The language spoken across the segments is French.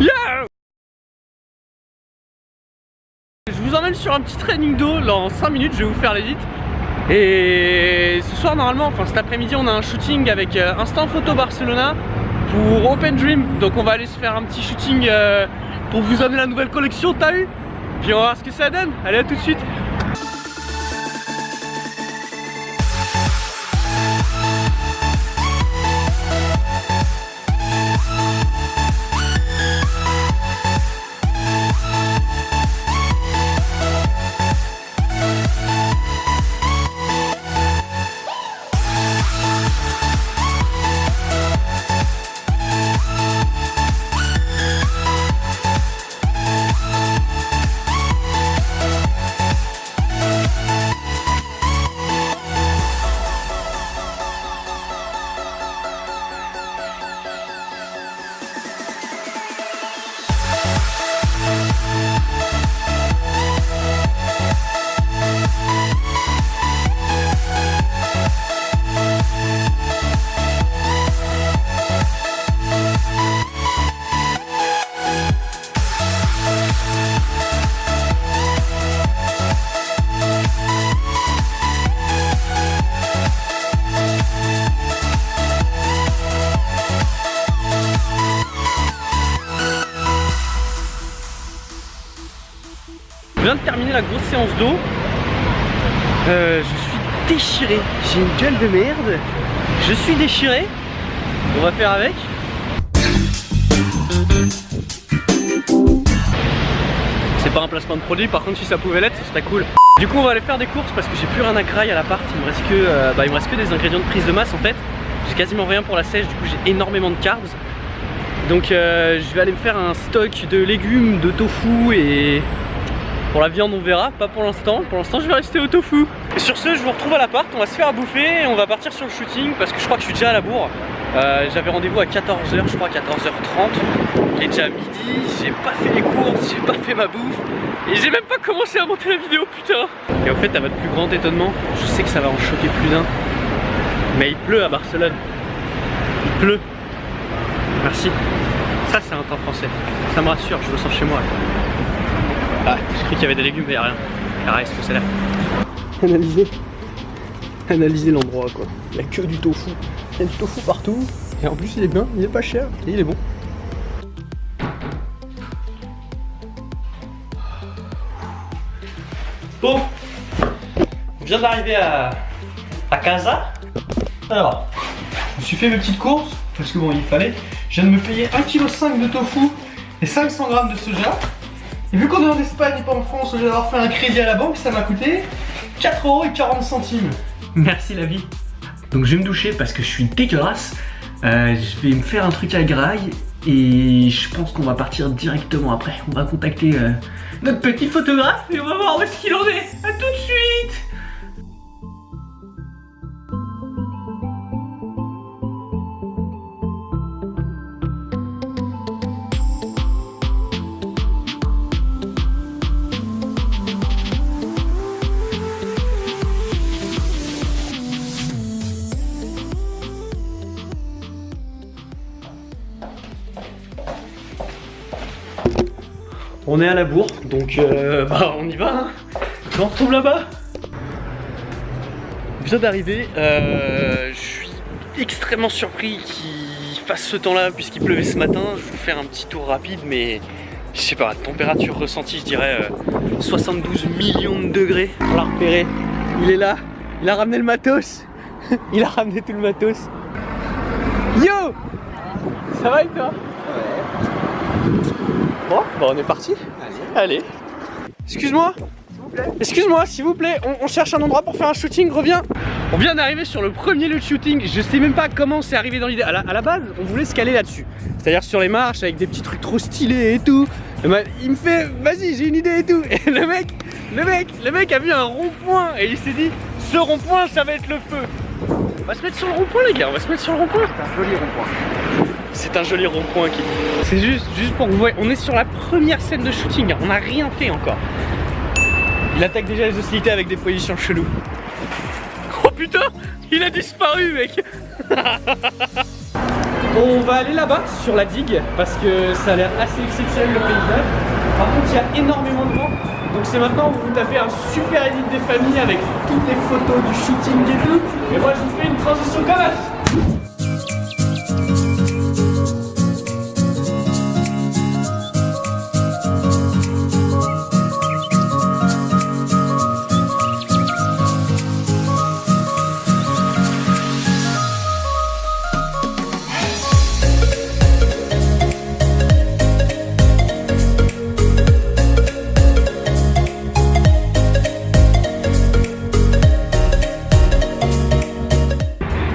Yeah! Je vous emmène sur un petit training d'eau. Dans 5 minutes, je vais vous faire l'édite. Et ce soir, normalement, enfin cet après-midi, on a un shooting avec Instant Photo Barcelona pour Open Dream. Donc on va aller se faire un petit shooting pour vous amener la nouvelle collection, t'as eu? Puis on va voir ce que ça donne. Allez, à tout de suite. Je viens de terminer la grosse séance d'eau. Je suis déchiré. J'ai une gueule de merde. Je suis déchiré. On va faire avec. C'est pas un placement de produit, par contre si ça pouvait l'être, ce serait cool. Du coup on va aller faire des courses parce que j'ai plus rien à grailler à l'appart. Il me reste que des ingrédients de prise de masse en fait. J'ai quasiment rien pour la sèche, du coup j'ai énormément de carbs. Donc je vais aller me faire un stock de légumes, de tofu et... Pour la viande on verra, pas pour l'instant. Pour l'instant je vais rester au tofu. Et sur ce je vous retrouve à l'appart, on va se faire à bouffer et on va partir sur le shooting parce que je crois que je suis déjà à la bourre. J'avais rendez-vous à 14h, je crois 14h30. Il est déjà midi, j'ai pas fait les courses, j'ai pas fait ma bouffe. Et j'ai même pas commencé à monter la vidéo, putain. Et en fait à votre plus grand étonnement, je sais que ça va en choquer plus d'un, mais il pleut à Barcelone. Il pleut. Merci. Ça c'est un temps français. Ça me rassure, je me sens chez moi. Ah, j'ai cru qu'il y avait des légumes mais y'a rien. Y'a rien, c'est que ça a l'air. Analysez l'endroit quoi. Il n'y a que du tofu. Il y a du tofu partout. Et en plus il est bien, il est pas cher et il est bon. Bon, je viens d'arriver à casa. Alors, je me suis fait mes petites courses parce que bon il fallait. Je viens de me payer 1,5 kg de tofu et 500 g de soja. Et vu qu'on est en Espagne et pas en France, au lieu d'avoir fait un crédit à la banque, ça m'a coûté 4,40 €. Merci la vie. Donc je vais me doucher parce que je suis dégueulasse. Je vais me faire un truc à graille et je pense qu'on va partir directement après. On va contacter notre petit photographe et on va voir où est-ce qu'il en est. A tout de suite. On est à la bourre, donc bah on y va hein. Je me retrouve là-bas. Je viens d'arriver, je suis extrêmement surpris qu'il fasse ce temps-là puisqu'il pleuvait ce matin. Je vais vous faire un petit tour rapide, mais je sais pas, température ressentie je dirais 72 millions de degrés. On l'a repéré, il est là, il a ramené le matos. Il a ramené tout le matos. Yo! Ça va et toi? Bon, bah on est parti. Allez. Excuse-moi. Excuse-moi, s'il vous plaît. On cherche un endroit pour faire un shooting. Reviens. On vient d'arriver sur le premier lieu de shooting. Je sais même pas comment c'est arrivé dans l'idée. À la base, on voulait se caler là-dessus. C'est-à-dire sur les marches avec des petits trucs trop stylés et tout. Il me fait, vas-y, j'ai une idée et tout. Et le mec a vu un rond-point et il s'est dit, ce rond-point, ça va être le feu. On va se mettre sur le rond-point les gars, on va se mettre sur le rond-point. C'est un joli rond-point. C'est un joli rond-point qui... C'est juste pour que vous voyez, on est sur la première scène de shooting, on n'a rien fait encore. Il attaque déjà les hostilités avec des positions cheloues. Oh putain, il a disparu mec. On va aller là-bas sur la digue parce que ça a l'air assez exceptionnel le paysage. Par contre il y a énormément de vent. Donc c'est maintenant où vous tapez un super edit des familles avec toutes les photos du shooting et tout. Et moi je vous fais une transition comme ça.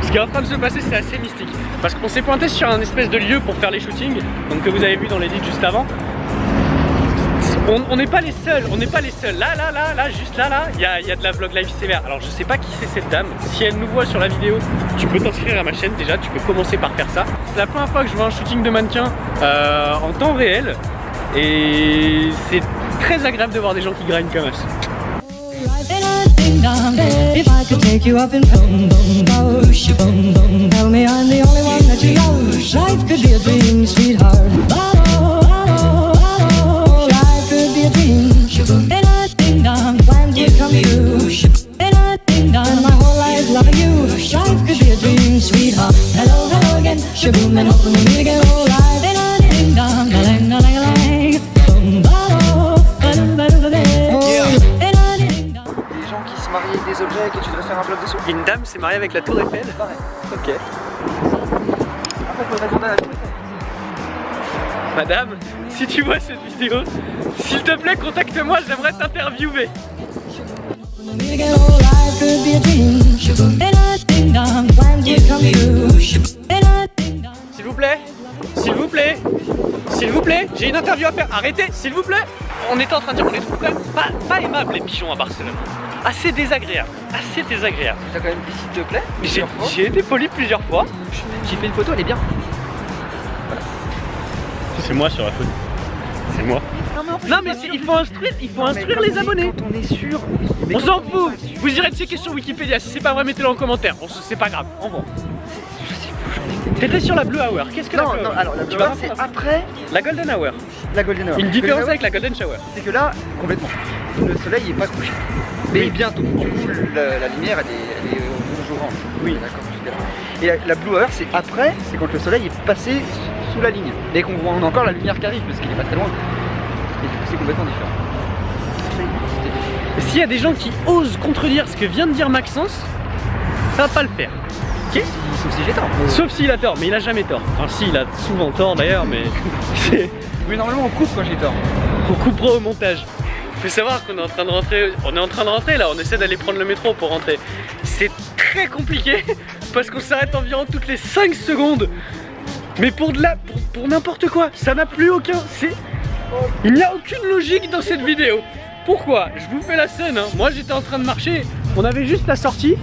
Ce qui est en train de se passer, c'est assez mystique parce qu'on s'est pointé sur un espèce de lieu pour faire les shootings, donc que vous avez vu dans l'édit juste avant. On n'est pas les seuls, là, juste là, il y a de la vlog live sévère. Alors je sais pas qui c'est cette dame, si elle nous voit sur la vidéo, tu peux t'inscrire à ma chaîne déjà, tu peux commencer par faire ça. C'est la première fois que je vois un shooting de mannequin en temps réel et c'est très agréable de voir des gens qui grind comme ça. If I could take you up in boom boom boom boom boom, tell me I'm the only one that you love. Life could be a dream, sweetheart. Oh, oh, oh, life could be a dream. And I ding dong, plans would come true. And I ding dong, my whole life loving you. Life could be a dream, sweetheart. Hello, hello again, shaboom, and hoping we meet again. Oh, life. And I ding dong, a lang, a lang, a lang. Boom, oh, marier des objets que tu devrais faire un vlog dessus. Une dame s'est mariée avec la tour Eiffel. Pareil. Ok. Après, il faudrait demander à la tour Eiffel. Madame, si tu vois cette vidéo, s'il te plaît, contacte-moi, j'aimerais t'interviewer. S'il vous plaît, s'il vous plaît, s'il vous plaît, j'ai une interview à faire. Arrêtez, s'il vous plaît. On était en train de dire, on les trouve quand même pas aimables les pigeons à Barcelone. Assez désagréable, assez désagréable. T'as quand même dit s'il te plaît. J'ai été poli plusieurs fois. J'ai fait une photo, elle est bien. Voilà. C'est moi sur la photo. C'est moi. Non mais il faut instruire les abonnés. Quand on est sûr. On s'en fout. Vous irez checker sur Wikipédia. Si c'est pas vrai, mettez-le en commentaire. C'est pas grave. Au revoir. T'étais sur la Blue Hour. Qu'est-ce que non, la Blue Hour? Non, alors la Blue Hour c'est après la Golden Hour. La Golden Hour. Une différence avec la Golden Shower. C'est que là, complètement. Le soleil est pas couché. Mais oui. Bientôt. Du coup, la lumière elle est rouge-orange. Oui. D'accord. Et la Blue Hour c'est après, c'est quand le soleil est passé sous la ligne. Et qu'on voit encore la lumière qui arrive parce qu'il est pas très loin. Et du coup c'est complètement différent. Et s'il y a des gens qui osent contredire ce que vient de dire Maxence, ça va pas le faire. Ok ? Sauf si j'ai tort. Sauf s'il a tort, mais il a jamais tort. Enfin si, il a souvent tort d'ailleurs, mais mais normalement on coupe quand j'ai tort. On coupera au montage. Faut savoir qu'on est en train de rentrer. On est en train de rentrer là, on essaie d'aller prendre le métro pour rentrer. C'est très compliqué parce qu'on s'arrête environ toutes les 5 secondes. Mais pour n'importe quoi, ça n'a plus aucun. Il n'y a aucune logique dans cette vidéo. Pourquoi? Je vous fais la scène, hein. Moi j'étais en train de marcher, on avait juste la sortie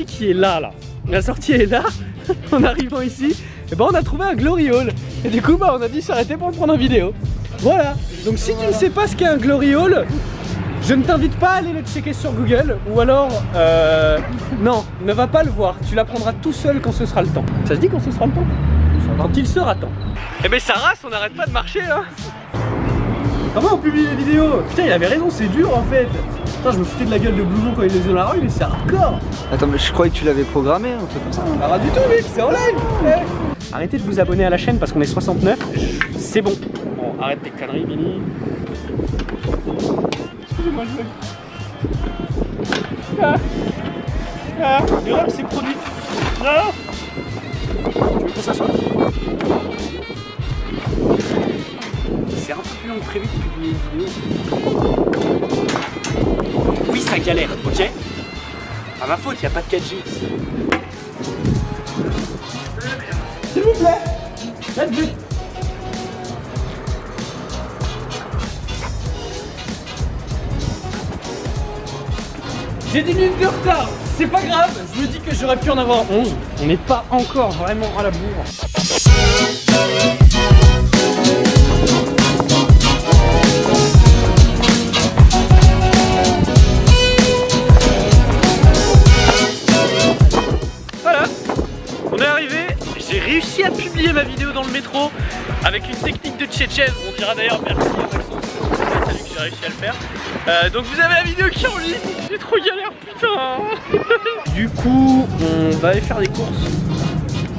qui est là. La sortie est là, en arrivant ici, et ben on a trouvé un glory hole. Et du coup on a dit s'arrêter pour le prendre en vidéo. Voilà, donc si tu ne sais pas ce qu'est un glory hole, je ne t'invite pas à aller le checker sur Google, ou alors, non, ne va pas le voir, tu l'apprendras tout seul quand ce sera le temps. Ça se dit quand ce sera le temps? Quand il sera temps. Eh ben ça rase, on n'arrête pas de marcher hein. Comment on publie les vidéos? Putain il avait raison, c'est dur en fait. Putain je me foutais de la gueule de Blouson quand il les faisait dans la rue, mais c'est hardcore. Attends mais je croyais que tu l'avais programmé, un truc comme ça. Ah pas du tout mec, c'est en live ouais. Arrêtez de vous abonner à la chaîne parce qu'on est 69. C'est bon. Bon arrête tes conneries Billy. Excusez-moi je l'erreur s'est produite. Non. Tu veux qu'on s'assoie? C'est un peu plus long que prévu de publier une vidéo. Oui, ça galère, ok? À ma faute, il n'y a pas de 4G. S'il vous plaît, 4G. J'ai 10 minutes de retard, c'est pas grave, je me dis que j'aurais pu en avoir 11. On n'est pas encore vraiment à la bourre. Voilà, on est arrivé, j'ai réussi à publier chaise. On dira d'ailleurs merci à Maxence, salut que j'ai réussi à le faire. Donc vous avez la vidéo qui est en ligne. J'ai trop galère, putain. Du coup, on va aller faire des courses.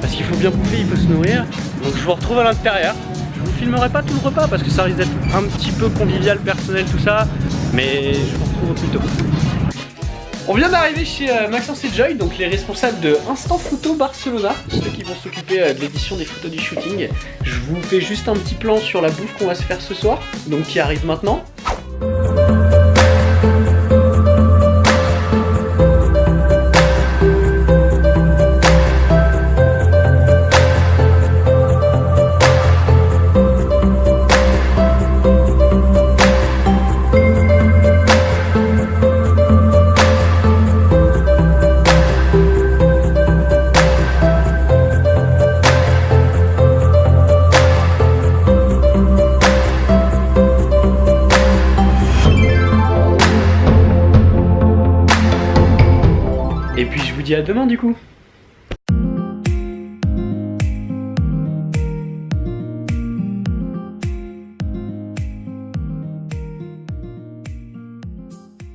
Parce qu'il faut bien bouffer, il faut se nourrir. Donc je vous retrouve à l'intérieur. Je vous filmerai pas tout le repas parce que ça risque d'être un petit peu convivial, personnel, tout ça. Mais je vous retrouve plus tôt. On vient d'arriver chez Maxence et Joy, donc les responsables de Instant Photo Barcelona, ceux qui vont s'occuper de l'édition des photos du shooting. Je vous fais juste un petit plan sur la bouffe qu'on va se faire ce soir, donc qui arrive maintenant. Et puis je vous dis à demain du coup.